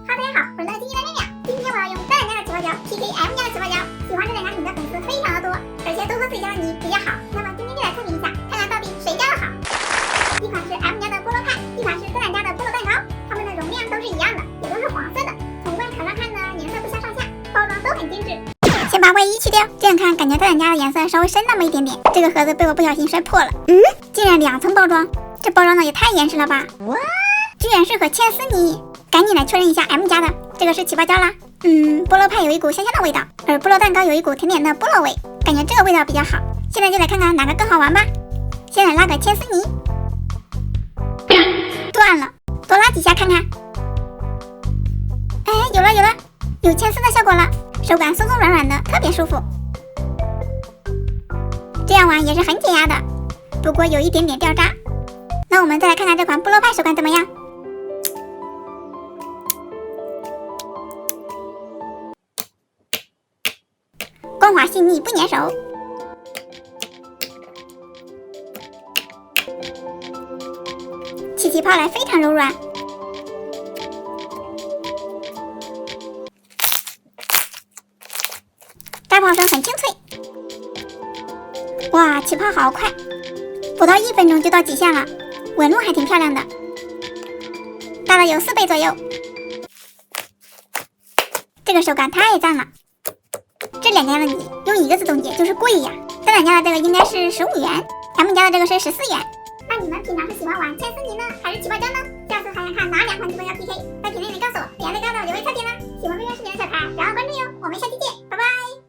大家好，我是乐基的亮亮。今天我要用咱家的起泡胶 PK M 家的起泡胶。喜欢这两家品的粉丝非常的多，而且都和自己家的你比较好。那么今天就来测评一下，看看到底谁家的好。一款是 M 家的菠萝派，一款是咱家的菠萝蛋糕，它们的容量都是一样的，也都是黄色的。从外壳上看呢，颜色不相上下，包装都很精致。先把外衣去掉，这样看感觉咱家的颜色稍微深那么一点点。这个盒子被我不小心摔破了，竟然2层包装，这包装的也太严实了吧！居然是和千丝泥。赶紧来确认一下 M 家的，这个是起泡胶啦。菠萝派有一股香香的味道，而菠萝蛋糕有一股甜甜的菠萝味，感觉这个味道比较好。现在就来看看哪个更好玩吧。先来拉个千丝泥，断了，多拉几下看看。哎，有了，有千丝的效果了，手感松松软软的，特别舒服。这样玩也是很解压的，不过有一点点掉渣。那我们再来看看这款菠萝派手感怎么样。光滑细腻不粘手，起泡来非常柔软，炸泡声很清脆。哇，起泡好快，不到1分钟就到极限了，纹路还挺漂亮的，大了有4倍左右。这个手感太赞了。这两家的你用一个字总结就是贵呀！咱家的这个应该是15元，M家的这个是14元。那你们平常是喜欢玩千丝泥呢，还是起泡胶呢？下次还想看哪2款起泡胶 PK？在评论里告诉我，点最高的留言特点呢。喜欢飞跃视频的小可爱，不要忘关注哟！我们下期见，拜拜。